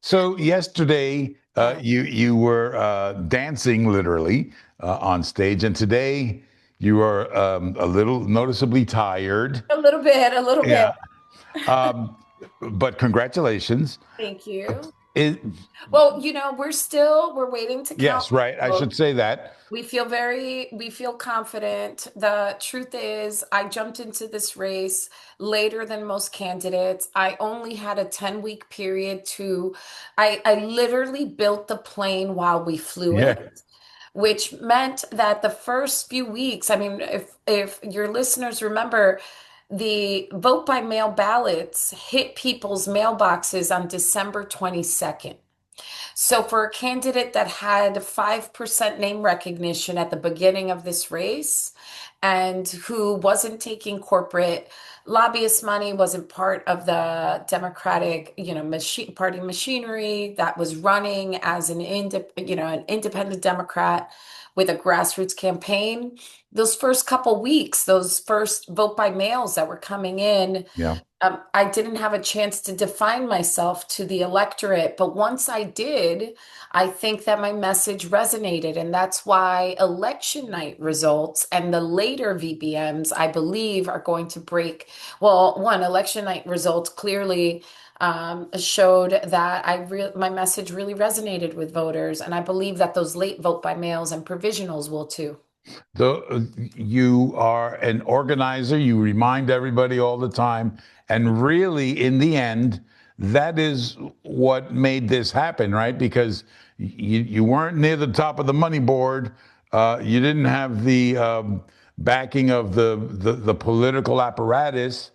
So yesterday, Yeah. you were dancing literally on stage, and today you are a little noticeably tired. A little bit, a little bit. Yeah, um, but congratulations. Thank you. It, Well, we're waiting to count yes, right. I should votes. say that. We feel confident. The truth is, I jumped into this race later than most candidates. I only had a 10-week period I literally built the plane while we flew Yeah, it, which meant that the first few weeks, I mean, if your listeners remember, the vote by mail ballots hit people's mailboxes on December 22nd. So for a candidate that had 5% name recognition at the beginning of this race and who wasn't taking corporate lobbyist money, wasn't part of the Democratic, party machinery that was running as an independent Democrat with a grassroots campaign, those first couple weeks, those first vote by mails that were coming in, yeah. I didn't have a chance to define myself to the electorate, but once I did, I think that my message resonated. And that's why election night results and the later VBMs, I believe, are going to break. Well, one, election night results clearly showed that my message really resonated with voters. And I believe that those late vote by mails and provisionals will too. You are an organizer. You remind everybody all the time, and really, in the end, that is what made this happen, right? Because you weren't near the top of the money board. You didn't have the backing of the political apparatus.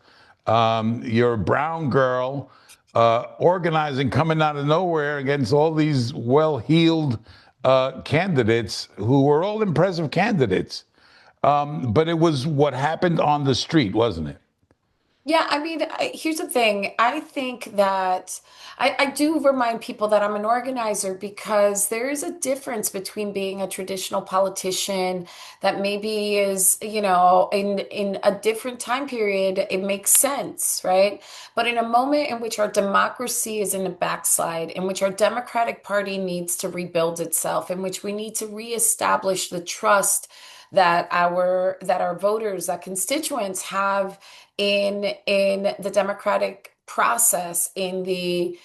You're a brown girl organizing, coming out of nowhere against all these well-heeled candidates who were all impressive candidates. But it was what happened on the street, wasn't it? Yeah, I mean, here's the thing. I think that I do remind people that I'm an organizer because there is a difference between being a traditional politician that maybe is, in a different time period, it makes sense, right? But in a moment in which our democracy is in a backslide, in which our Democratic Party needs to rebuild itself, in which we need to reestablish the trust that our voters, that constituents have in the democratic process, in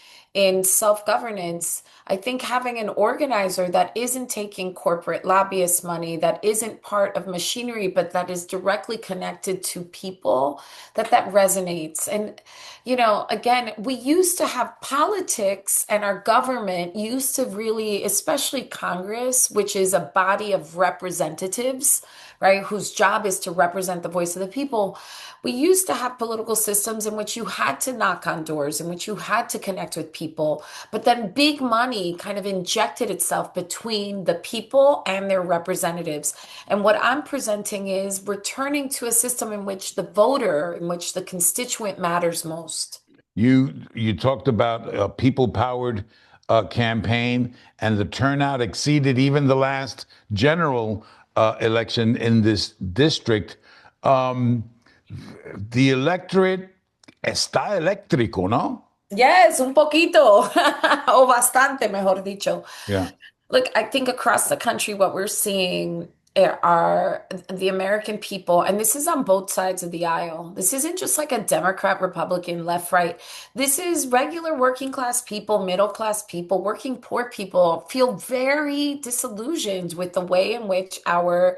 self-governance. I think having an organizer that isn't taking corporate lobbyist money, that isn't part of machinery, but that is directly connected to people, that resonates. And again, we used to have politics, and our government used to really, especially Congress, which is a body of representatives, right, whose job is to represent the voice of the people. We used to have political systems in which you had to knock on doors, in which you had to connect with people, but then big money kind of injected itself between the people and their representatives. And what I'm presenting is returning to a system in which the voter, in which the constituent matters most. You talked about a people-powered campaign, and the turnout exceeded even the last general election in this district. Um, the electorate está eléctrico, ¿no? Yes, un poquito, o bastante, mejor dicho. Yeah. Look, I think across the country, what we're seeing are the American people, and this is on both sides of the aisle. This isn't just like a Democrat, Republican, left, right. This is regular working class people, middle class people, working poor people feel very disillusioned with the way in which our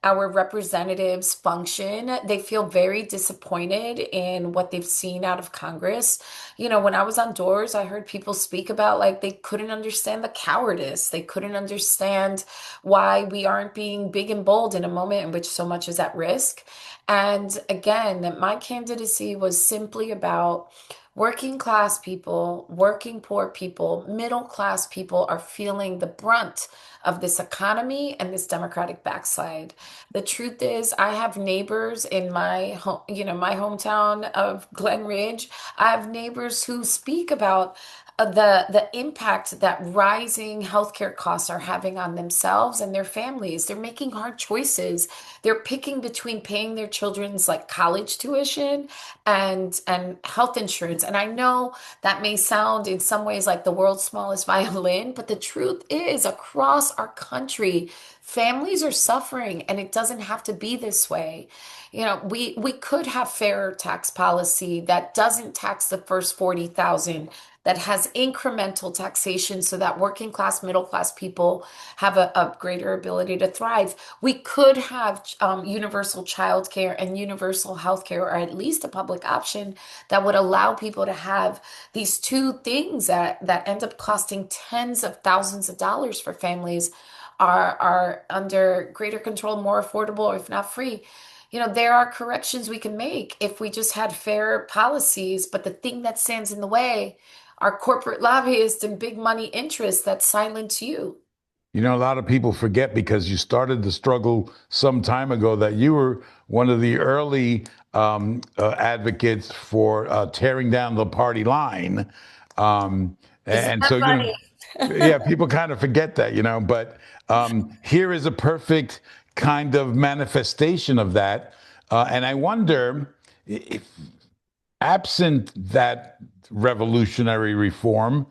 representatives function. They feel very disappointed in what they've seen out of Congress. When I was on doors, I heard people speak about like they couldn't understand the cowardice. They couldn't understand why we aren't being big and bold in a moment in which so much is at risk. And again, that my candidacy was simply about working class people, working poor people, middle class people are feeling the brunt of this economy and this democratic backslide. The truth is, I have neighbors in my home, my hometown of Glen Ridge. I have neighbors who speak about the impact that rising healthcare costs are having on themselves and their families. They're making hard choices. They're picking between paying their children's like college tuition and health insurance. And I know that may sound in some ways like the world's smallest violin, but the truth is across our country, families are suffering and it doesn't have to be this way. We could have fairer tax policy that doesn't tax the first 40,000, that has incremental taxation so that working class, middle class people have a greater ability to thrive. We could have universal childcare and universal healthcare, or at least a public option that would allow people to have these two things that end up costing tens of thousands of dollars for families are under greater control, more affordable, or if not free. There are corrections we can make if we just had fair policies, but the thing that stands in the way are corporate lobbyists and big money interests that silence you. A lot of people forget because you started the struggle some time ago that you were one of the early advocates for tearing down the party line. Isn't And that so, funny? yeah, people kind of forget that, but here is a perfect kind of manifestation of that. And I wonder if, absent that revolutionary reform,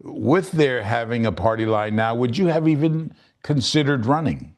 with their having a party line now, would you have even considered running?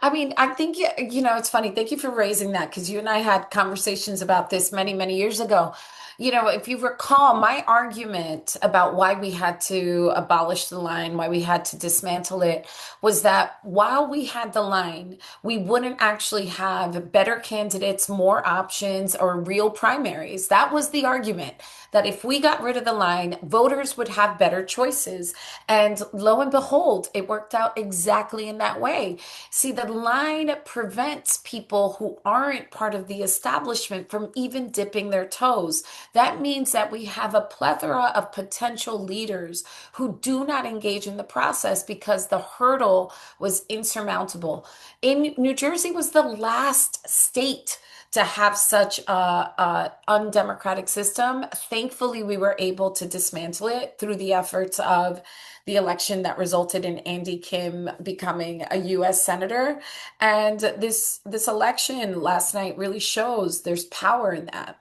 I mean, I think, it's funny. Thank you for raising that because you and I had conversations about this many, many years ago. If you recall, my argument about why we had to abolish the line, why we had to dismantle it, was that while we had the line, we wouldn't actually have better candidates, more options, or real primaries. That was the argument, that if we got rid of the line, voters would have better choices. And lo and behold, it worked out exactly in that way. See, the line prevents people who aren't part of the establishment from even dipping their toes. That means that we have a plethora of potential leaders who do not engage in the process because the hurdle was insurmountable. In New Jersey was the last state to have such a undemocratic system. Thankfully, we were able to dismantle it through the efforts of the election that resulted in Andy Kim becoming a U.S. senator. And this election last night really shows there's power in that.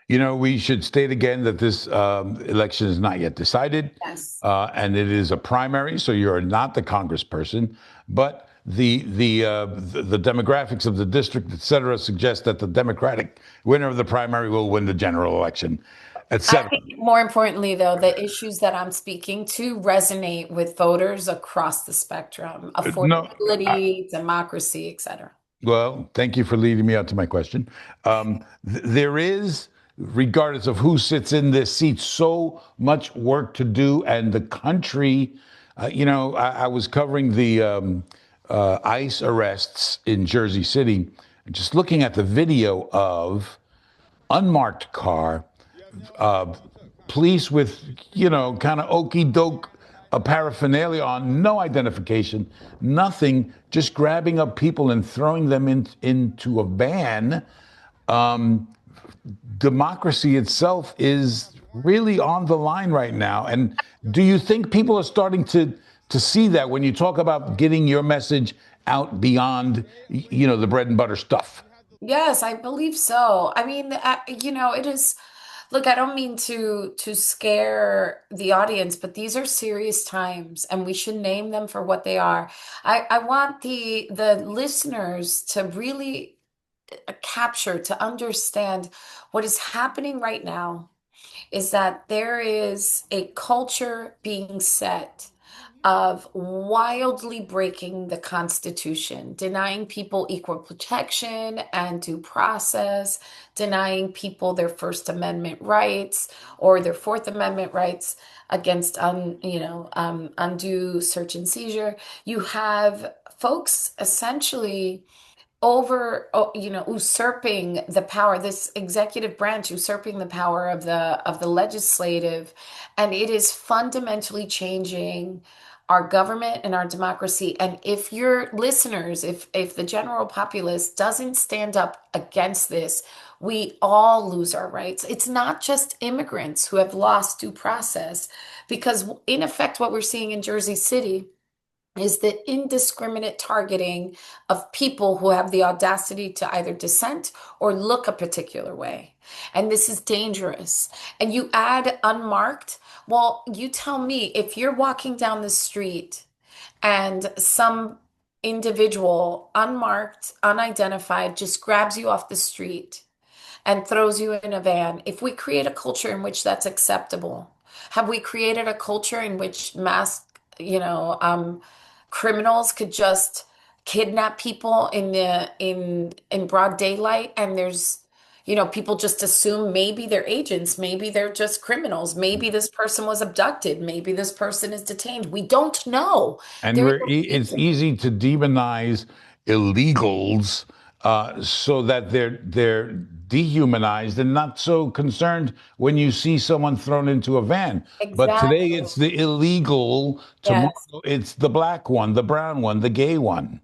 We should state again that this election is not yet decided, Yes. and it is a primary, so you're not the congressperson. But the demographics of the district, et cetera, suggest that the Democratic winner of the primary will win the general election, et I cetera. think more importantly, though, the issues that I'm speaking to resonate with voters across the spectrum, No, affordability, democracy, et cetera. well, thank you for leading me out to my question. There is, regardless of who sits in this seat, so much work to do, and the country. I was covering the ICE arrests in Jersey City, and just looking at the video of unmarked car, uh, police with, kind of okey doke paraphernalia on, no identification, nothing, just grabbing up people and throwing them into a van. Um, Democracy itself is really on the line right now. And do you think people are starting to see that when you talk about getting your message out beyond, the bread and butter stuff? Yes, I believe so. I mean, it is. Look, I don't mean to scare the audience, but these are serious times, and we should name them for what they are. I want the listeners to really capture, to understand what is happening right now is that there is a culture being set of wildly breaking the Constitution, denying people equal protection and due process, denying people their First Amendment rights or their Fourth Amendment rights against undue search and seizure. You have folks essentially usurping the power, this executive branch usurping the power of the legislative, and it is fundamentally changing our government and our democracy. And if your listeners, if the general populace doesn't stand up against this, we all lose our rights. It's not just immigrants who have lost due process, because in effect, what we're seeing in Jersey City is the indiscriminate targeting of people who have the audacity to either dissent or look a particular way. And this is dangerous. And you add unmarked. Well, you tell me, if you're walking down the street and some individual, unmarked, unidentified, just grabs you off the street and throws you in a van, if we create a culture in which that's acceptable, have we created a culture in which criminals could just kidnap people in broad daylight, and people just assume maybe they're agents, maybe they're just criminals, maybe this person was abducted, maybe this person is detained. We don't know. And There is it's easy to demonize illegals so that they're dehumanized and not so concerned when you see someone thrown into a van. But today exactly. it's the illegal, tomorrow Yes. it's the black one, the brown one, the gay one.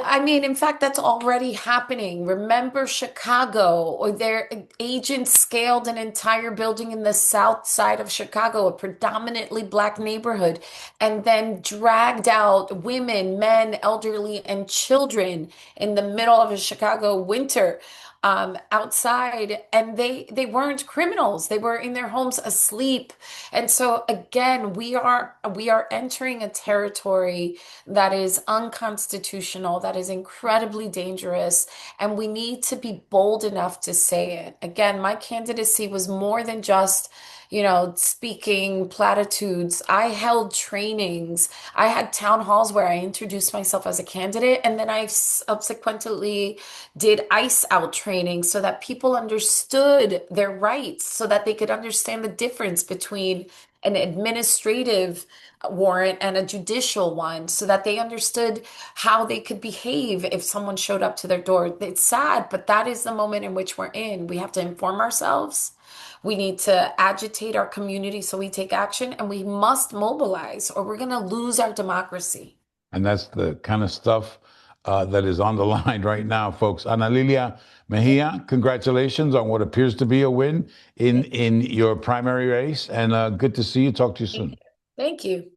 I mean, in fact, that's already happening. Remember Chicago, or their agents scaled an entire building in the south side of Chicago, a predominantly black neighborhood, and then dragged out women, men, elderly, and children in the middle of a Chicago winter, outside. And they weren't criminals. They were in their homes asleep. And so again, we are entering a territory that is unconstitutional, that is incredibly dangerous, and we need to be bold enough to say it. Again, my candidacy was more than just, speaking platitudes. I held trainings. I had town halls where I introduced myself as a candidate, and then I subsequently did ICE out training so that people understood their rights, so that they could understand the difference between an administrative warrant and a judicial one, so that they understood how they could behave if someone showed up to their door. It's sad, but that is the moment in which we're in. We have to inform ourselves. We need to agitate our community so we take action, and we must mobilize, or we're going to lose our democracy. And that's the kind of stuff that is on the line right now, folks. Analilia Mejia, congratulations on what appears to be a win in your primary race. And good to see you. Talk to you Thank soon. you. Thank you.